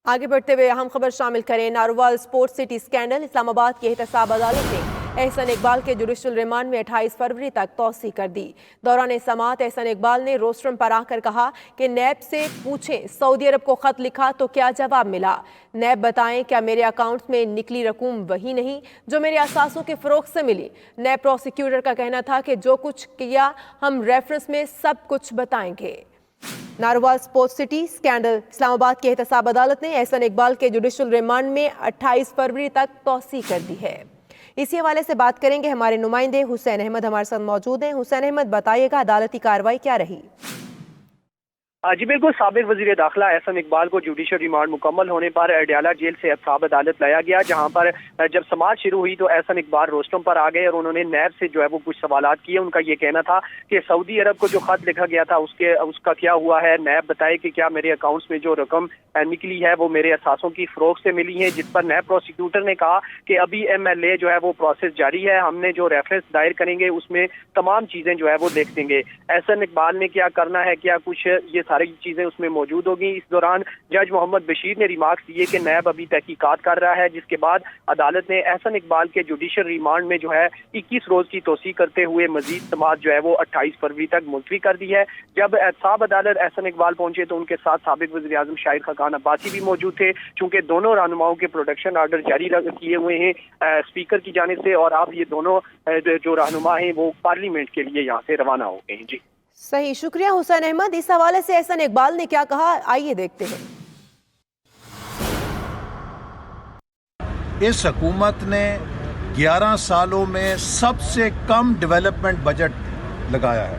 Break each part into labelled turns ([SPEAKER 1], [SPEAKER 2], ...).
[SPEAKER 1] आगे बढ़ते हुए अहम खबर शामिल करें। Narowal sports city scandal. Islamabad की एहतसाब अदालत ने एहसन इकबाल के जुडिशल रिमांड में 28 फरवरी तक तौसी कर दी। दौरान समाअत एहसन इकबाल ने रोस्ट्रम पर आकर कहा कि नैब से पूछें सऊदी अरब को खत लिखा तो क्या जवाब मिला। नैब बताएं क्या मेरे अकाउंट में निकली रकूम वही नहीं जो मेरे असासों के फरोख से मिली। नैब प्रोसिक्यूटर का कहना था कि जो कुछ किया हम रेफरेंस में सब कुछ बताएंगे। Narowal sports city scandal. Islamabad की एहतसाब अदालत ने एहसन इकबाल के जुडिशल रिमांड में 28 फरवरी तक तौसी कर दी है। इसी हवाले से बात करेंगे, हमारे नुमाइंदे हुसैन अहमद हमारे साथ मौजूद हैं। हुसैन अहमद, बताइएगा अदालती कार्रवाई क्या रही?
[SPEAKER 2] जी बिल्कुल, साबिक वजीर दाखिला एहसन इकबाल को जुडिशल रिमांड मुकम्मल होने पर अडयाला जेल से एहतसाब अदालत लाया गया, जहां पर जब समाअत शुरू हुई तो एहसन इकबाल रोस्ट्रम पर आ गए और उन्होंने नैब से जो है वो कुछ सवालात किए। उनका ये कहना था कि सऊदी अरब को जो खत लिखा गया था उसका क्या हुआ है। नैब बताए कि क्या मेरे अकाउंट्स में जो रकम निकली है वो मेरे असासों की फरोख से मिली है, जिस पर नैब प्रोसिक्यूटर ने कहा कि अभी MLA जो है वो प्रोसेस जारी है, हमने जो रेफरेंस दायर करेंगे उसमें तमाम चीजें जो है वो देख देंगे। एहसन इकबाल ने क्या करना है, क्या कुछ ये सारी चीजें उसमें मौजूद होगी। इस दौरान जज मोहम्मद बशीर ने रिमार्क्स दिए कि नैब अभी तहकीकात कर रहा है, जिसके बाद अदालत ने एहसन इकबाल के जुडिशल रिमांड में जो है 21 रोज की तोसी करते हुए मजीद समाअत जो है वो 28 फरवरी तक मुलतवी कर दी है। जब एहतसाब अदालत एहसन इकबाल पहुंचे तो उनके साथ साबिक वज़ीर आज़म शाहिद खकान अब्बासी भी मौजूद थे, चूंकि दोनों रहनुमाओं के प्रोटेक्शन ऑर्डर जारी किए हुए हैं स्पीकर की जानिब से, और अब ये दोनों जो रहनुमा हैं वो पार्लियामेंट के लिए यहाँ से रवाना हो गए हैं। जी
[SPEAKER 1] सही, शुक्रिया हुसैन अहमद। इस हवाले से एहसन इकबाल ने क्या कहा, आइए देखते हैं।
[SPEAKER 3] इस हुकूमत ने 11 सालों में सबसे कम डेवलपमेंट बजट लगाया है।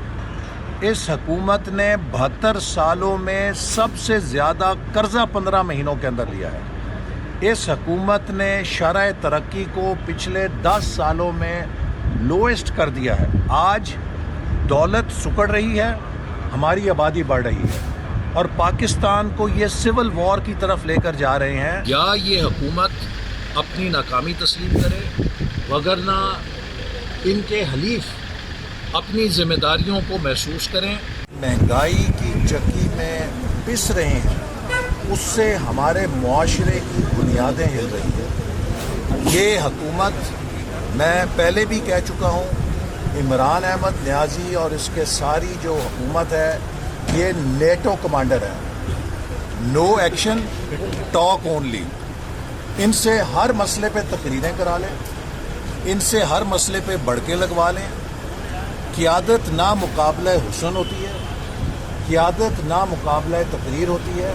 [SPEAKER 3] इस हुकूमत ने 72 सालों में सबसे ज़्यादा कर्जा 15 महीनों के अंदर लिया है। इस हुकूमत ने शरह तरक्की को पिछले 10 सालों में लोएस्ट कर दिया है। आज दौलत सुकड़ रही है, हमारी आबादी बढ़ रही है और पाकिस्तान को ये सिविल वॉर की तरफ लेकर जा रहे हैं।
[SPEAKER 4] या ये हुकूमत अपनी नाकामी तस्लीम करे, वगरना इनके हलीफ अपनी जिम्मेदारियों को महसूस करें।
[SPEAKER 3] महंगाई की चक्की में पिस रहे हैं, उससे हमारे मुआशरे की बुनियादें हिल रही हैं। ये हुकूमत, मैं पहले भी कह चुका हूँ, इमरान अहमद न्याजी और इसके सारी जो हुकूमत है ये नेटो कमांडर है। No action talk only. इनसे हर मसले पे तकरीरें करा लें, इनसे हर मसले पे बड़के लगवा लें। क़ियादत ना मुकाबला हुस्न होती है, क़ियादत ना मुकाबला तकरीर होती है।